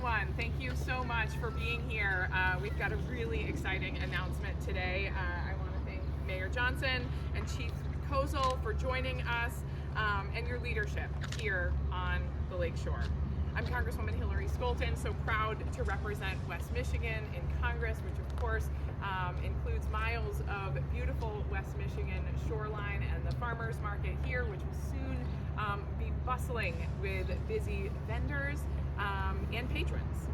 everyone. Thank you so much for being here. We've got a really exciting announcement today. I want to thank Mayor Johnson and Chief Kozel for joining us and your leadership here on the Lake Shore. I'm Congresswoman Scholten, so proud to represent West Michigan in Congress, which of course includes miles of beautiful West Michigan shoreline and the farmers market here, which will soon be bustling with busy vendors and patrons.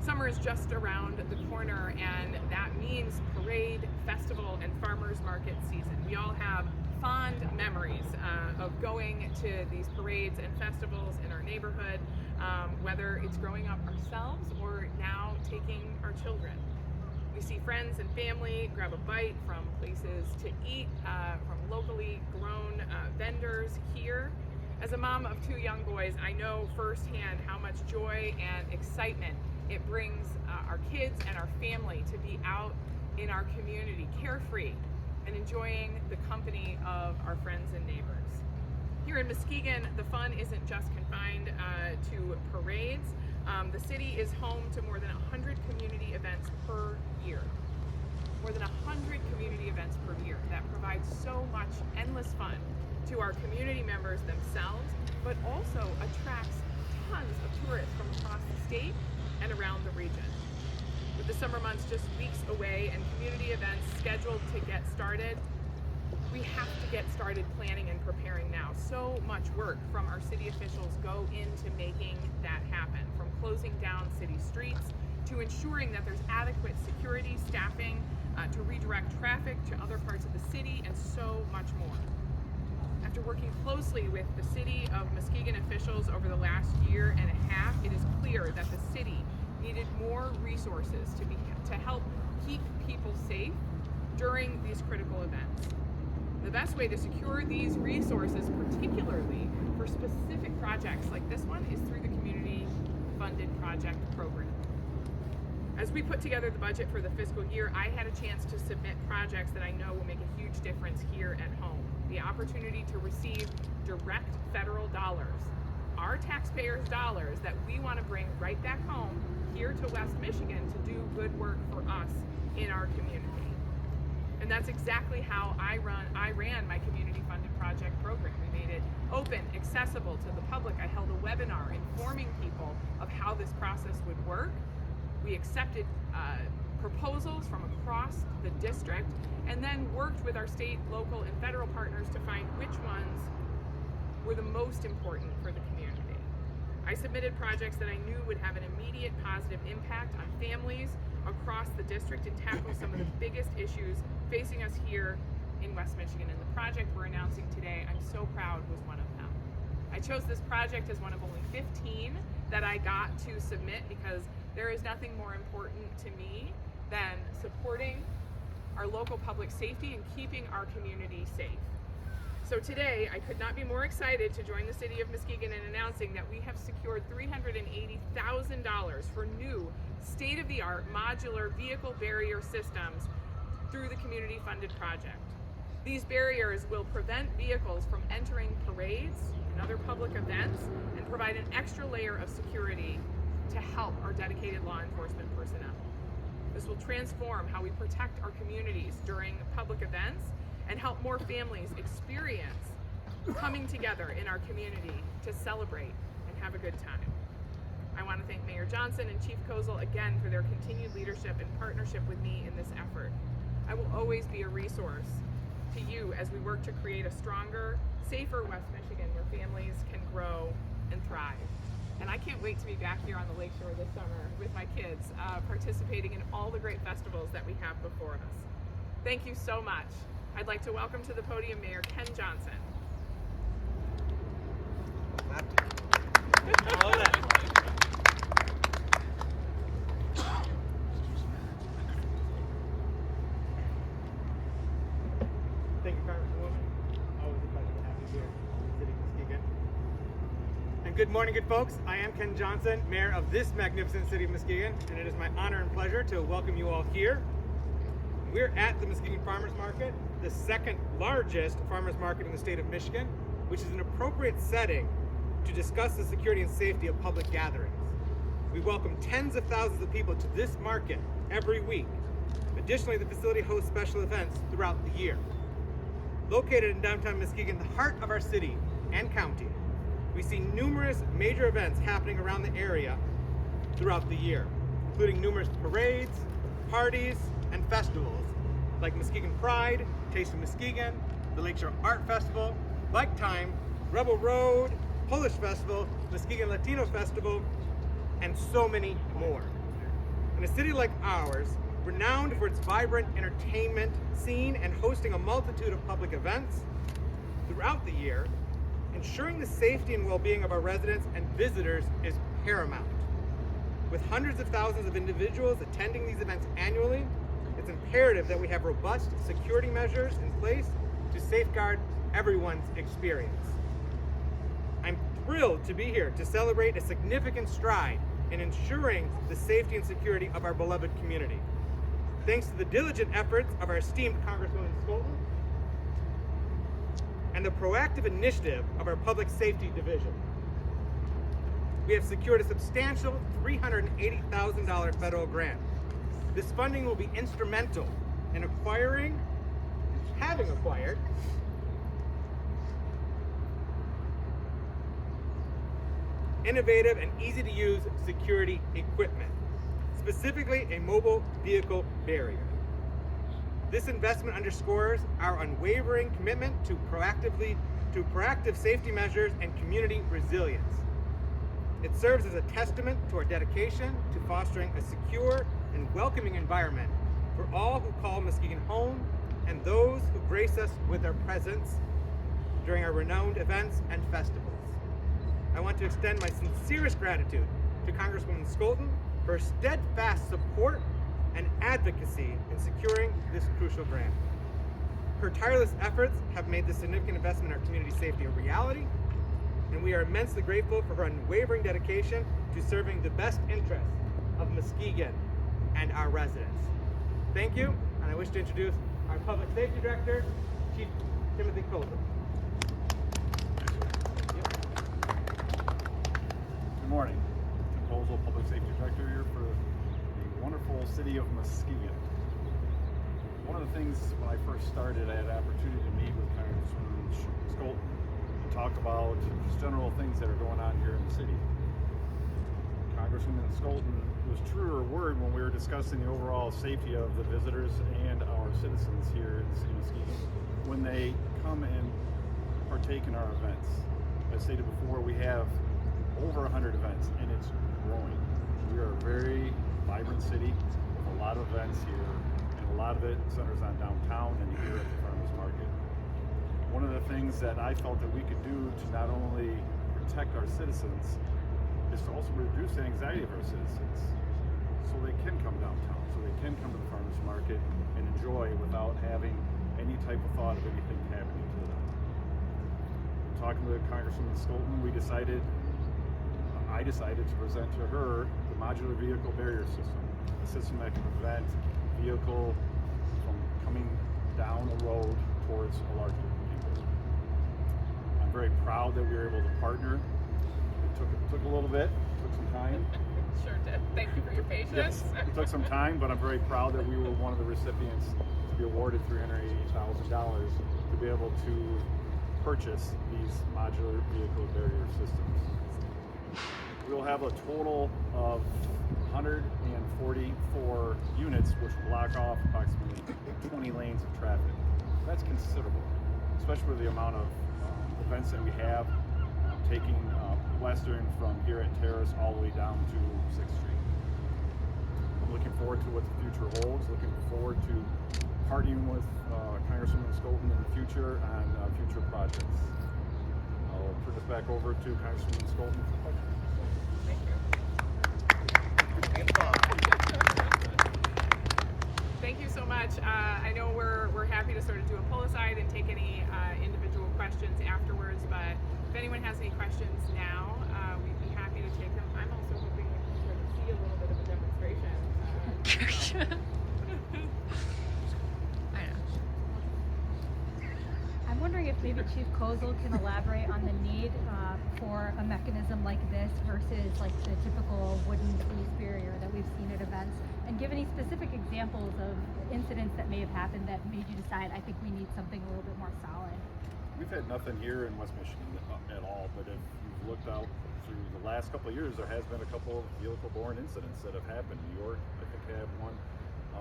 Summer is just around the corner, and that means parade, festival, and farmers market season. We all have fond memories of going to these parades and festivals in our neighborhood, whether it's growing up ourselves or now taking our children. We see friends and family grab a bite from places to eat, from locally grown vendors here. As a mom of two young boys, I know firsthand how much joy and excitement it brings our kids and our family to be out in our community, carefree, and enjoying the company of our friends and neighbors. Here in Muskegon, the fun isn't just confined to parades. The city is home to more than 100 community events per year. More than 100 community events per year that provide so much endless fun to our community members themselves, but also attracts tons of tourists from across the state and around the region. With the summer months just weeks away and community events scheduled to get started, we have to get started planning and preparing now. So much work from our city officials go into making that happen, from closing down city streets to ensuring that there's adequate security staffing to redirect traffic to other parts of the city, and so much more. After working closely with the City of Muskegon officials over the last year and a half, it is clear that the city needed more resources to help keep people safe during these critical events. The best way to secure these resources, particularly for specific projects like this one, is through the Community Funded Project Program. As we put together the budget for the fiscal year, I had a chance to submit projects that I know will make a huge difference here at home. The opportunity to receive direct federal dollars, our taxpayers' dollars that we want to bring right back home here to West Michigan to do good work for us in our community. And that's exactly how I ran my community funded project program. We made it open, accessible to the public. I held a webinar informing people of how this process would work. We accepted proposals from across the district and then worked with our state, local, and federal partners to find which ones were the most important for the community. I submitted projects that I knew would have an immediate positive impact on families across the district and tackle some of the biggest issues facing us here in West Michigan. And the project we're announcing today, I'm so proud, was one of them. I chose this project as one of only 15 that I got to submit because there is nothing more important to me than supporting our local public safety and keeping our community safe. So today, I could not be more excited to join the City of Muskegon in announcing that we have secured $380,000 for new state-of-the-art modular vehicle barrier systems through the community funded project. These barriers will prevent vehicles from entering parades and other public events and provide an extra layer of security to help our dedicated law enforcement personnel. This will transform how we protect our communities during public events and help more families experience coming together in our community to celebrate and have a good time. I want to thank Mayor Johnson and Chief Kozel again for their continued leadership and partnership with me in this effort. I will always be a resource to you as we work to create a stronger, safer West Michigan where families can grow and thrive. And I can't wait to be back here on the Lake Shore this summer with my kids, participating in all the great festivals that we have before us. Thank you so much. I'd like to welcome to the podium Mayor Ken Johnson. Thank you, Congresswoman. Always a pleasure to have you here in the City of Muskegon. And good morning, good folks. I am Ken Johnson, Mayor of this magnificent City of Muskegon, and it is my honor and pleasure to welcome you all here. We're at the Muskegon Farmers Market, the second largest farmers market in the state of Michigan, which is an appropriate setting to discuss the security and safety of public gatherings. We welcome tens of thousands of people to this market every week. Additionally, the facility hosts special events throughout the year. Located in downtown Muskegon, the heart of our city and county, we see numerous major events happening around the area throughout the year, including numerous parades, parties, and festivals like Muskegon Pride, Taste of Muskegon, the Lakeshore Art Festival, Bike Time, Rebel Road, Polish Festival, Muskegon Latino Festival, and so many more. In a city like ours, renowned for its vibrant entertainment scene and hosting a multitude of public events throughout the year, ensuring the safety and well-being of our residents and visitors is paramount. With hundreds of thousands of individuals attending these events annually, it's imperative that we have robust security measures in place to safeguard everyone's experience. I'm thrilled to be here to celebrate a significant stride in ensuring the safety and security of our beloved community. Thanks to the diligent efforts of our esteemed Congresswoman Scholten and the proactive initiative of our Public Safety Division, we have secured a substantial $380,000 federal grant. This funding will be instrumental in having acquired innovative and easy-to-use security equipment, specifically a mobile vehicle barrier. This investment underscores our unwavering commitment to proactive safety measures and community resilience. It serves as a testament to our dedication to fostering a secure and welcoming environment for all who call Muskegon home and those who grace us with their presence during our renowned events and festivals. I want to extend my sincerest gratitude to Congresswoman Scholten for her steadfast support and advocacy in securing this crucial grant. Her tireless efforts have made this significant investment in our community safety a reality, and we are immensely grateful for her unwavering dedication to serving the best interests of Muskegon and our residents. Thank you, and I wish to introduce our Public Safety Director, Chief Timothy Kozel. Good morning. Tim Kozel, Public Safety Director here for the wonderful city of Muskegon. One of the things when I first started, I had the opportunity to meet with Congresswoman Scholten and talk about just general things that are going on here in the city. Congresswoman Scholten was true to her word when we were discussing the overall safety of the visitors and our citizens here in the city of Muskegon when they come and partake in our events. As stated before, we have over 100 events and it's growing. We are a very vibrant city with a lot of events here, and a lot of it centers on downtown and here at the farmers market. One of the things that I felt that we could do to not only protect our citizens is to also reduce the anxiety of our citizens so they can come downtown, so they can come to the farmers market and enjoy without having any type of thought of anything happening to them. Talking with Congresswoman Scholten, I decided to present to her the modular vehicle barrier system, a system that can prevent vehicle from coming down a road towards a larger vehicle. I'm very proud that we were able to partner. It took a little bit, took some time. Sure did. Thank you for your patience. Yes, it took some time, but I'm very proud that we were one of the recipients to be awarded $380,000 to be able to purchase these modular vehicle barrier systems. We'll have a total of 144 units which block off approximately 20 lanes of traffic. That's considerable, especially with the amount of events that we have taking western from here at Terrace all the way down to 6th Street. I'm looking forward to what the future holds, looking forward to partnering with Congresswoman Scholten in the future on future projects. I'll turn this back over to Congresswoman Scholten for questions. Thank you so much. I know we're happy to sort of do a pull aside and take any individual questions afterwards, but if anyone has any questions now, we'd be happy to take them. I'm also hoping we can sort of see a little bit of a demonstration. I know. I'm wondering if maybe Chief Kozel can elaborate on the need for a mechanism like this versus like the typical wooden give any specific examples of incidents that may have happened that made you decide, I think we need something a little bit more solid? We've had nothing here in West Michigan at all, but if you've looked out through the last couple of years, there has been a couple of vehicle-borne incidents that have happened. New York, I think, had one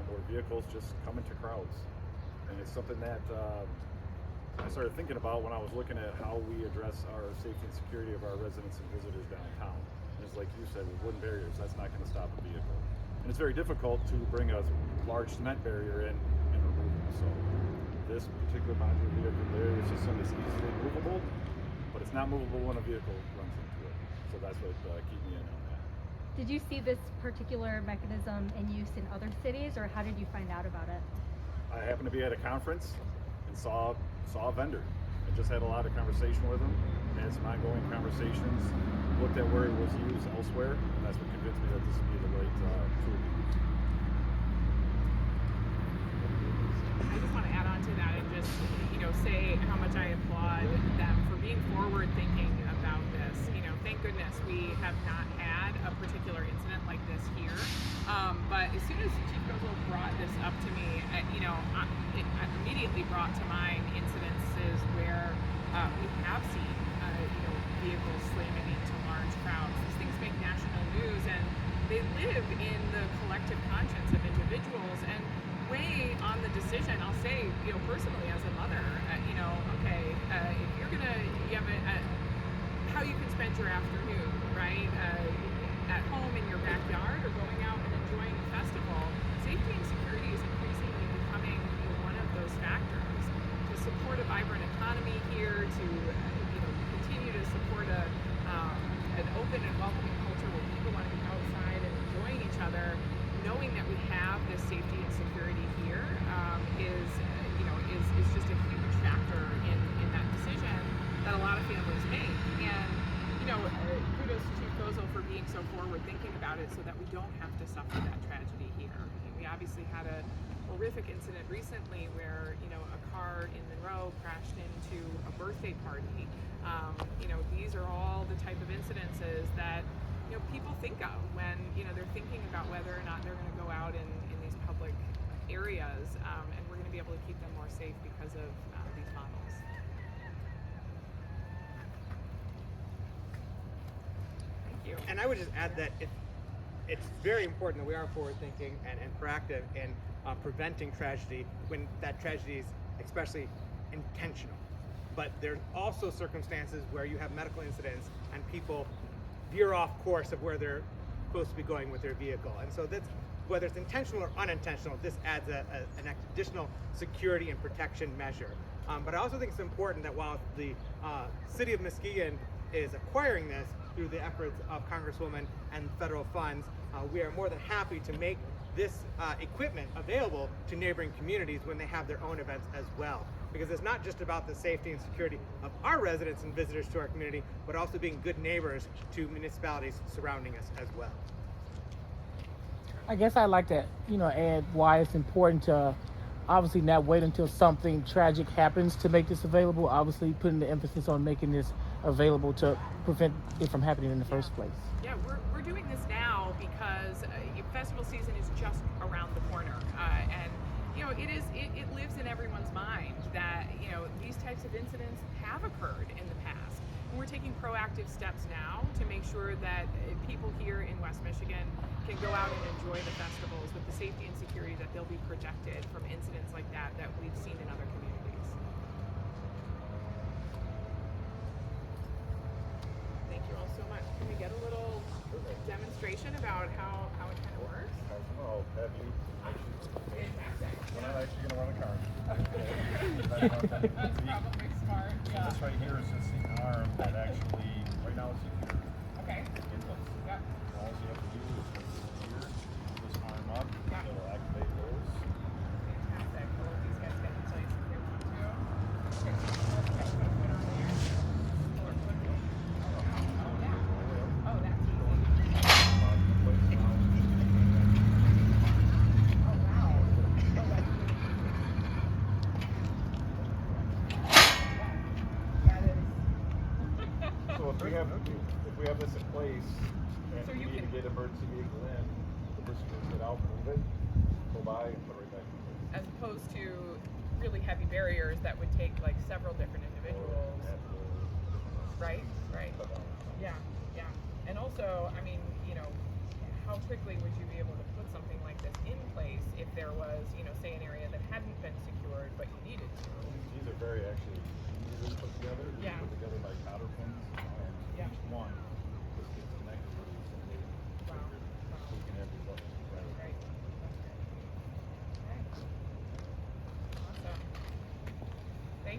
where vehicles just come into crowds. And it's something that I started thinking about when I was looking at how we address our safety and security of our residents and visitors downtown. And it's like you said, with wooden barriers, that's not going to stop a vehicle. And it's very difficult to bring a large cement barrier in and remove it. So this particular modular vehicle barrier system is easily movable, but it's not movable when a vehicle runs into it. So that's what keep me in on that. Did you see this particular mechanism in use in other cities, or how did you find out about it? I happened to be at a conference and saw a vendor. I just had a lot of conversation with him, and had some ongoing conversations. Looked at where it was used elsewhere, and that's what convinced me that this would be the right tool to use. I just want to add on to that and just, say how much I applaud them for being forward thinking about this. Thank goodness we have not had a particular incident like this here. But as soon as Chief Kozel brought this up to me, it immediately brought to mind incidences where we have seen, vehicles slamming into large crowds. These things make national news, and they live in the collective conscience of individuals and weigh on the decision. I'll say, personally as a mother, if you're you have how you can spend your afternoon, right? At home in your backyard or going out and enjoying the festival, safety and security is increasingly becoming one of those factors to support a vibrant economy here, to continue to support an open and welcoming culture where people want to be outside and enjoying each other. Knowing that we have this safety and security here is just a huge factor in that decision that a lot of families make. And kudos to Chief Kozel for being so forward thinking about it so that we don't have to suffer that tragedy here. We obviously had a horrific incident recently where a car in Monroe crashed into a birthday party. These are all the type of incidences that people think of when they're thinking about whether or not they're going to go out in these public areas, and we're going to be able to keep them more safe because of these models. Thank you. And I would just add that it's very important that we are forward-thinking and proactive in preventing tragedy when that tragedy is especially intentional. But there's also circumstances where you have medical incidents and people veer off course of where they're supposed to be going with their vehicle. And so that's, whether it's intentional or unintentional, this adds an additional security and protection measure. But I also think it's important that while the City of Muskegon is acquiring this through the efforts of Congresswoman and federal funds, we are more than happy to make this equipment available to neighboring communities when they have their own events as well. Because it's not just about the safety and security of our residents and visitors to our community, but also being good neighbors to municipalities surrounding us as well. I guess I'd like to, add why it's important to obviously not wait until something tragic happens to make this available. Obviously putting the emphasis on making this available to prevent it from happening in the first place. Yeah, we're doing this now because festival season is just around the corner, and it lives in everyone's mind that these types of incidents have occurred in the past. And we're taking proactive steps now to make sure that people here in West Michigan can go out and enjoy the festivals with the safety and security that they'll be protected from incidents like that we've seen in other communities. Thank you all so much. Can we get a little demonstration about how it kind of works? I'll have you Fantastic. we're not actually going to run a car. That's probably smart. Yeah. This right here is just the arm that actually, right now it's secure. Okay. In place. Yep. All you have to do is put here, this arm up, Yeah. it'll activate those. Fantastic. Well, these guys get in place if they want to. Okay. Let's put it on there. Oh, that's easy. If we have this in place and So we you need can- to get emergency vehicle in, this moves it out, move it, go by, and put it right back in place. As opposed to really heavy barriers that would take like several different individuals. Right, right. Yeah, yeah. And also, I mean, you know, how quickly would you be able to put something like this in place if there was, you know, say an area that hadn't been secured but you needed to? These are very actually easily put together. These Yeah. are put together by cotter pins.